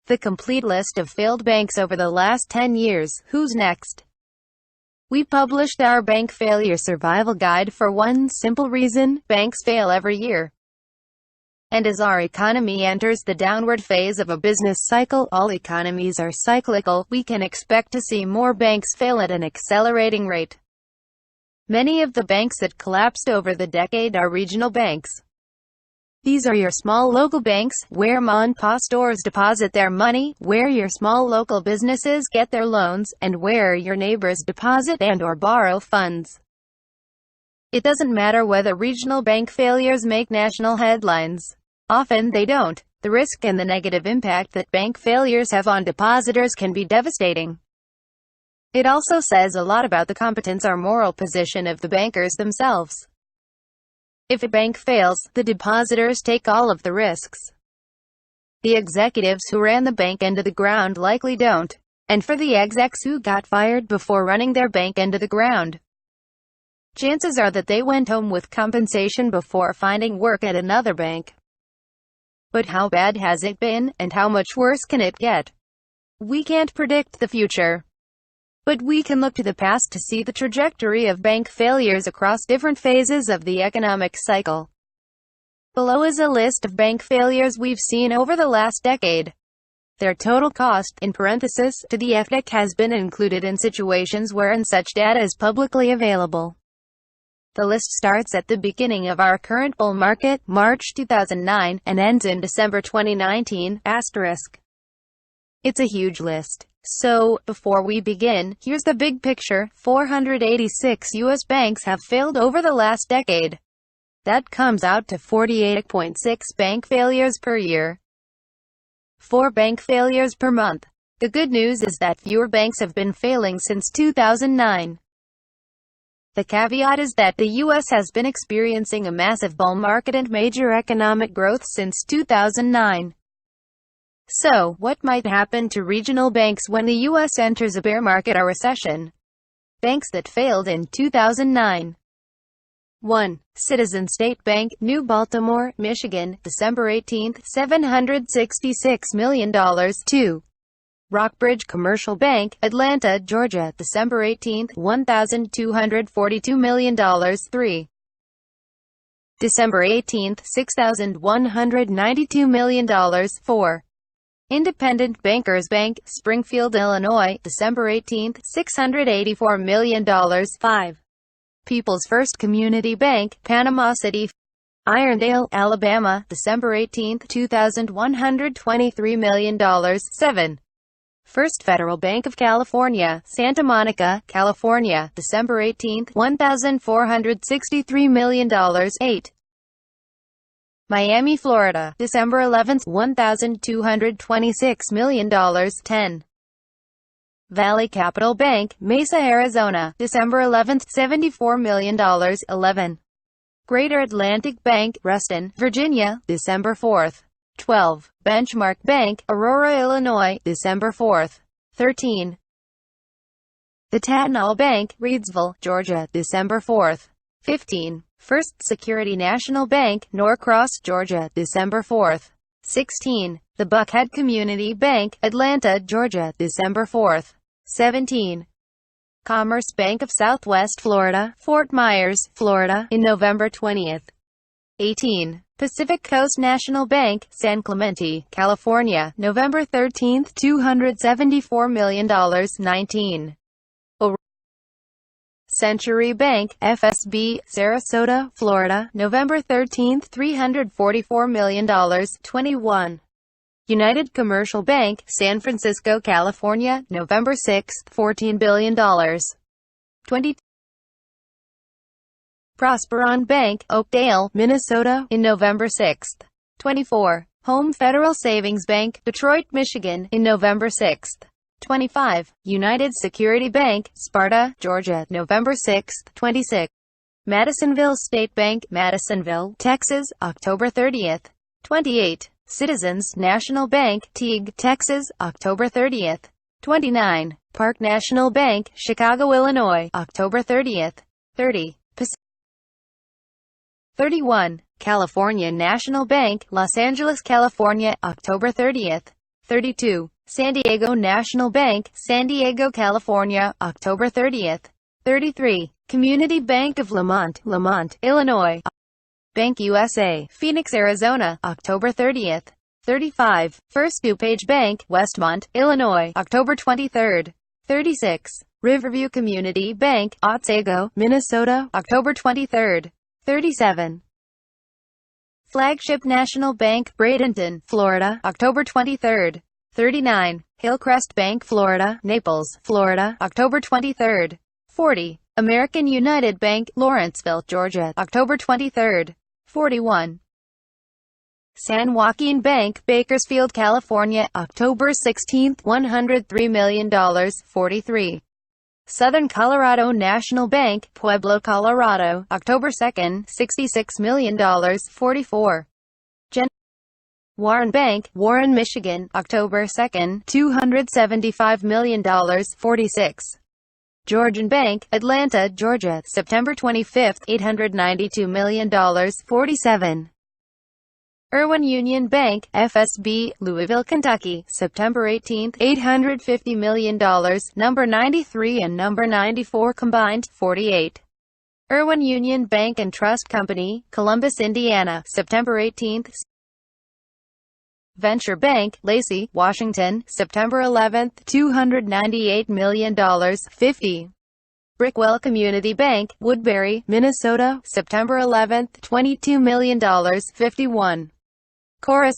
The complete list of failed banks over the last 10 years. Who's next? We published our bank failure survival guide for one simple reason: banks fail every year. And as our economy enters the downward phase of a business cycle — all economies are cyclical — we can expect to see more banks fail at an accelerating rate. Many of the banks that collapsed over the decade are regional banks. These are your small local banks, where mom-and-pop stores deposit their money, where your small local businesses get their loans, and where your neighbors deposit and/or borrow funds. It doesn't matter whether regional bank failures make national headlines. Often they don't. The risk and the negative impact that bank failures have on depositors can be devastating. It also says a lot about the competence or moral position of the bankers themselves. If a bank fails, the depositors take all of the risks. The executives who ran the bank into the ground likely don't. And for the execs who got fired before running their bank into the ground, chances are that they went home with compensation before finding work at another bank. But how bad has it been, and how much worse can it get? We can't predict the future. But we can look to the past to see the trajectory of bank failures across different phases of the economic cycle. Below is a list of bank failures we've seen over the last decade. Their total cost, in parenthesis, to the FDIC has been included in situations wherein such data is publicly available. The list starts at the beginning of our current bull market, March 2009, and ends in December 2019, asterisk. It's a huge list. So, before we begin, here's the big picture. 486 U.S. banks have failed over the last decade. That comes out to 48.6 bank failures per year. 4 bank failures per month. The good news is that fewer banks have been failing since 2009. The caveat is that the U.S. has been experiencing a massive bull market and major economic growth since 2009. So, what might happen to regional banks when the U.S. enters a bear market or recession? Banks that failed in 2009. 1. Citizens State Bank, New Baltimore, Michigan, December 18, $766 million. 2. Rockbridge Commercial Bank, Atlanta, Georgia, December 18, $1,242 million. 3. December 18, $6,192 million. 4. Independent Bankers Bank, Springfield, Illinois, December 18, $684 million. 5. People's First Community Bank, Panama City, Irondale, Alabama, December 18, $2,123 million. 7. First Federal Bank of California, Santa Monica, California, December 18, $1,463 million. 8. Miami, Florida, December 11, $1,226 million. 10. Valley Capital Bank, Mesa, Arizona, December 11, $74 million. 11. Greater Atlantic Bank, Reston, Virginia, December 4. 12. Benchmark Bank, Aurora, Illinois, December 4. 13. The Tatnall Bank, Reidsville, Georgia, December 4. 15. First Security National Bank, Norcross, Georgia, December 4. 16. The Buckhead Community Bank, Atlanta, Georgia, December 4. 17. Commerce Bank of Southwest Florida, Fort Myers, Florida, in November 20. 18. Pacific Coast National Bank, San Clemente, California, November 13, $274 million. 19. Century Bank, FSB, Sarasota, Florida, November 13, $344 million. 21. United Commercial Bank, San Francisco, California, November 6, $14 billion. 20. Prosperon Bank, Oakdale, Minnesota, in November 6. 24. Home Federal Savings Bank, Detroit, Michigan, in November 6. 25. United Security Bank, Sparta, Georgia, November 6. 26. Madisonville State Bank, Madisonville, Texas, October 30. 28. Citizens National Bank, Teague, Texas, October 30. 29. Park National Bank, Chicago, Illinois, October 30. 30. 31. California National Bank, Los Angeles, California, October 30. 32. San Diego National Bank, San Diego, California, October 30th. 33. Community Bank of Lamont, Lamont, Illinois. Bank USA, Phoenix, Arizona, October 30th. 35. First DuPage Bank, Westmont, Illinois, October 23rd. 36. Riverview Community Bank, Otsego, Minnesota, October 23rd. 37. Flagship National Bank, Bradenton, Florida, October 23rd. 39. Hillcrest Bank, Florida, Naples, Florida, October 23rd. 40. American United Bank, Lawrenceville, Georgia, October 23rd. 41. San Joaquin Bank, Bakersfield, California, October 16, $103 million. 43. Southern Colorado National Bank, Pueblo, Colorado, October 2, $66 million. 44. Warren Bank, Warren, Michigan, October 2, $275 million. 46. Georgian Bank, Atlanta, Georgia, September 25, $892 million. 47. Irwin Union Bank, FSB, Louisville, Kentucky, September 18, $850 million, number 93 and number 94 combined. 48. Irwin Union Bank and Trust Company, Columbus, Indiana, September 18. Venture Bank, Lacey, Washington, September 11, $298 million. 50. Brickwell Community Bank, Woodbury, Minnesota, September 11, $22 million. 51. Chorus